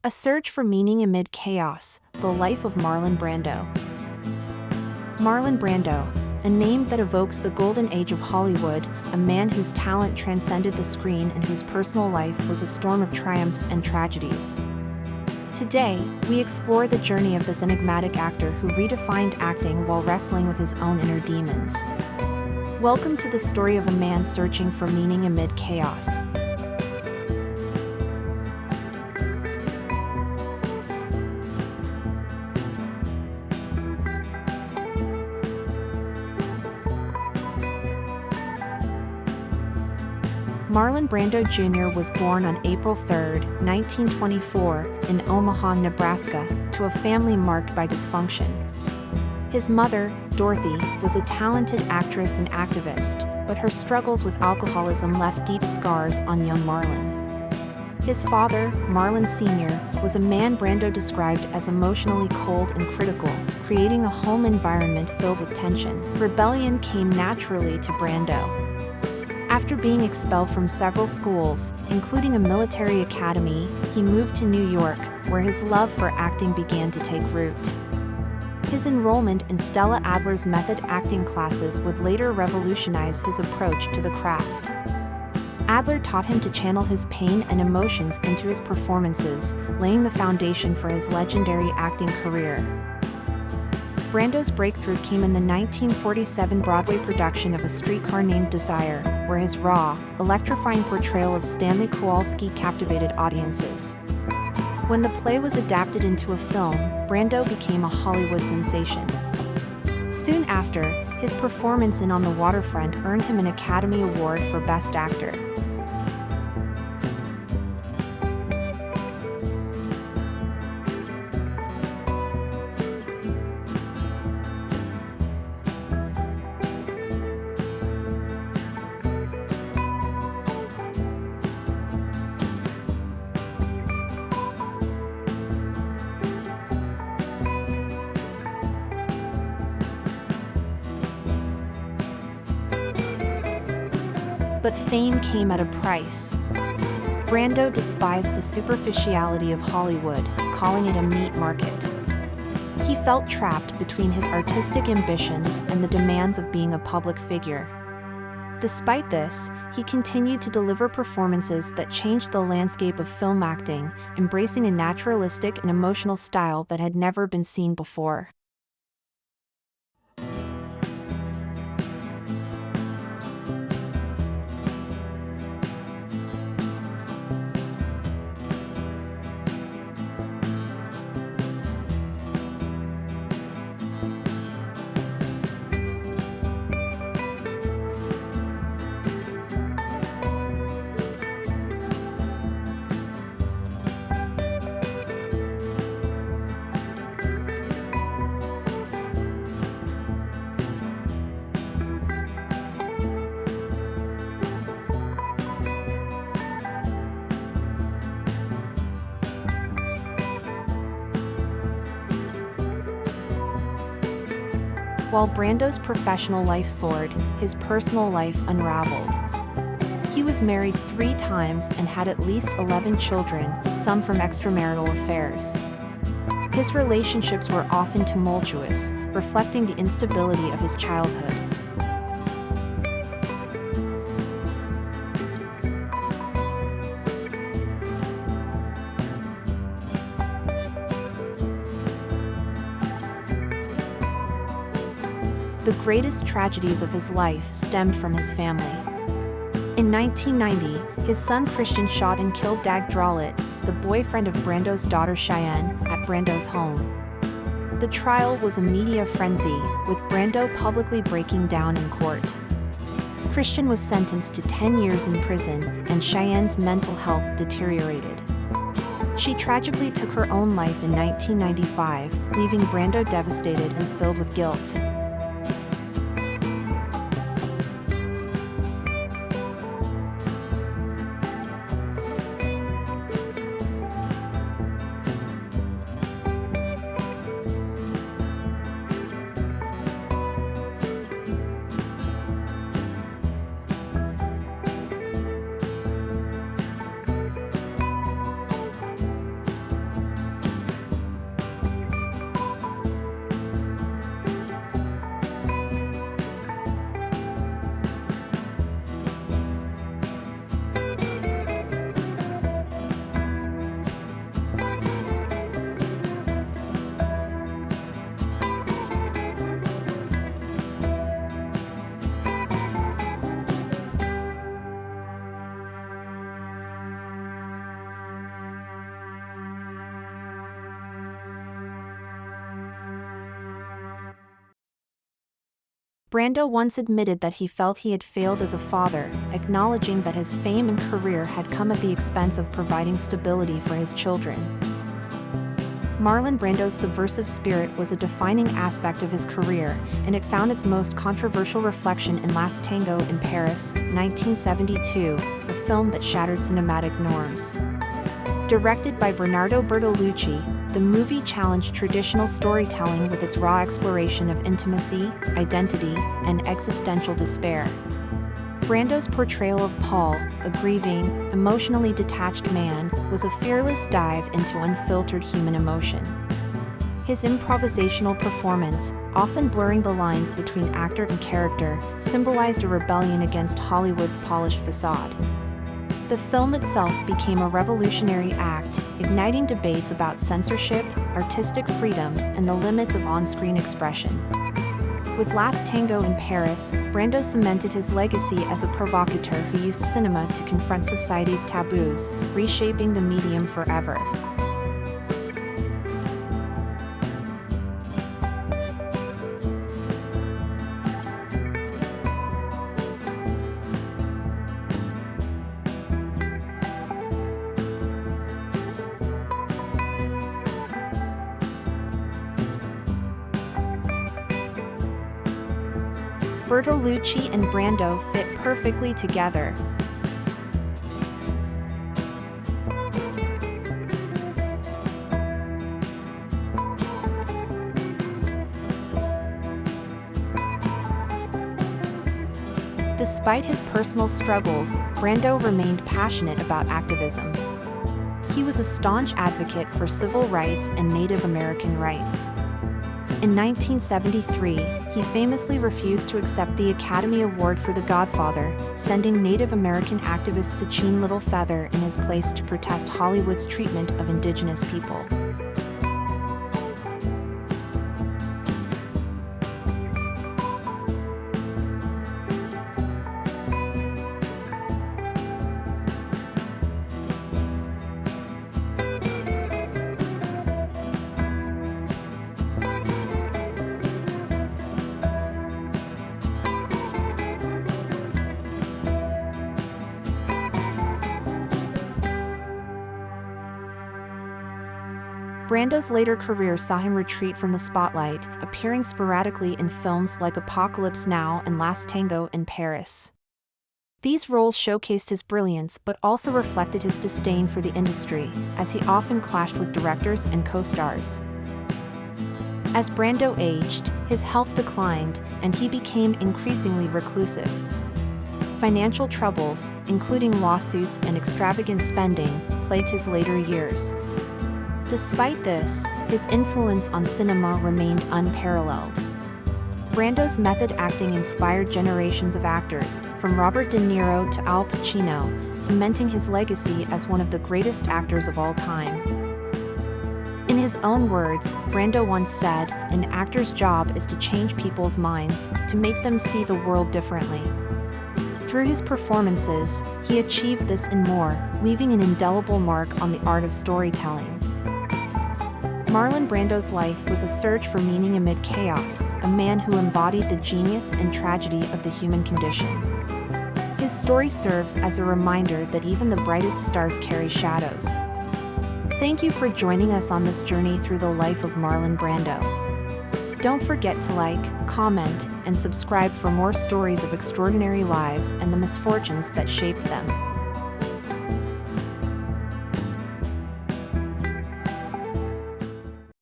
A search for meaning amid chaos, the life of Marlon Brando. Marlon Brando, a name that evokes the golden age of Hollywood, a man whose talent transcended the screen and whose personal life was a storm of triumphs and tragedies. Today, we explore the journey of this enigmatic actor who redefined acting while wrestling with his own inner demons. Welcome to the story of a man searching for meaning amid chaos. Marlon Brando Jr. was born on April 3, 1924, in Omaha, Nebraska, to a family marked by dysfunction. His mother, Dorothy, was a talented actress and activist, but her struggles with alcoholism left deep scars on young Marlon. His father, Marlon Sr., was a man Brando described as emotionally cold and critical, creating a home environment filled with tension. Rebellion came naturally to Brando. After being expelled from several schools, including a military academy, he moved to New York, where his love for acting began to take root. His enrollment in Stella Adler's method acting classes would later revolutionize his approach to the craft. Adler taught him to channel his pain and emotions into his performances, laying the foundation for his legendary acting career. Brando's breakthrough came in the 1947 Broadway production of A Streetcar Named Desire, where his raw, electrifying portrayal of Stanley Kowalski captivated audiences. When the play was adapted into a film, Brando became a Hollywood sensation. Soon after, his performance in On the Waterfront earned him an Academy Award for Best Actor. But fame came at a price. Brando despised the superficiality of Hollywood, calling it a meat market. He felt trapped between his artistic ambitions and the demands of being a public figure. Despite this, he continued to deliver performances that changed the landscape of film acting, embracing a naturalistic and emotional style that had never been seen before. While Brando's professional life soared, his personal life unraveled. He was married 3 times and had at least 11 children, some from extramarital affairs. His relationships were often tumultuous, reflecting the instability of his childhood. The greatest tragedies of his life stemmed from his family. In 1990, his son Christian shot and killed Dag Drolet, the boyfriend of Brando's daughter Cheyenne, at Brando's home. The trial was a media frenzy, with Brando publicly breaking down in court. Christian was sentenced to 10 years in prison, and Cheyenne's mental health deteriorated. She tragically took her own life in 1995, leaving Brando devastated and filled with guilt. Brando once admitted that he felt he had failed as a father, acknowledging that his fame and career had come at the expense of providing stability for his children. Marlon Brando's subversive spirit was a defining aspect of his career, and it found its most controversial reflection in Last Tango in Paris, 1972, a film that shattered cinematic norms. Directed by Bernardo Bertolucci, the movie challenged traditional storytelling with its raw exploration of intimacy, identity, and existential despair. Brando's portrayal of Paul, a grieving, emotionally detached man, was a fearless dive into unfiltered human emotion. His improvisational performance, often blurring the lines between actor and character, symbolized a rebellion against Hollywood's polished facade. The film itself became a revolutionary act, igniting debates about censorship, artistic freedom, and the limits of on-screen expression. With Last Tango in Paris, Brando cemented his legacy as a provocateur who used cinema to confront society's taboos, reshaping the medium forever. Bertolucci and Brando fit perfectly together. Despite his personal struggles, Brando remained passionate about activism. He was a staunch advocate for civil rights and Native American rights. In 1973, he famously refused to accept the Academy Award for The Godfather, sending Native American activist Sachin Littlefeather in his place to protest Hollywood's treatment of indigenous people. Brando's later career saw him retreat from the spotlight, appearing sporadically in films like Apocalypse Now and Last Tango in Paris. These roles showcased his brilliance but also reflected his disdain for the industry, as he often clashed with directors and co-stars. As Brando aged, his health declined, and he became increasingly reclusive. Financial troubles, including lawsuits and extravagant spending, plagued his later years. Despite this, his influence on cinema remained unparalleled. Brando's method acting inspired generations of actors, from Robert De Niro to Al Pacino, cementing his legacy as one of the greatest actors of all time. In his own words, Brando once said, "An actor's job is to change people's minds, to make them see the world differently." Through his performances, he achieved this and more, leaving an indelible mark on the art of storytelling. Marlon Brando's life was a search for meaning amid chaos, a man who embodied the genius and tragedy of the human condition. His story serves as a reminder that even the brightest stars carry shadows. Thank you for joining us on this journey through the life of Marlon Brando. Don't forget to like, comment, and subscribe for more stories of extraordinary lives and the misfortunes that shaped them.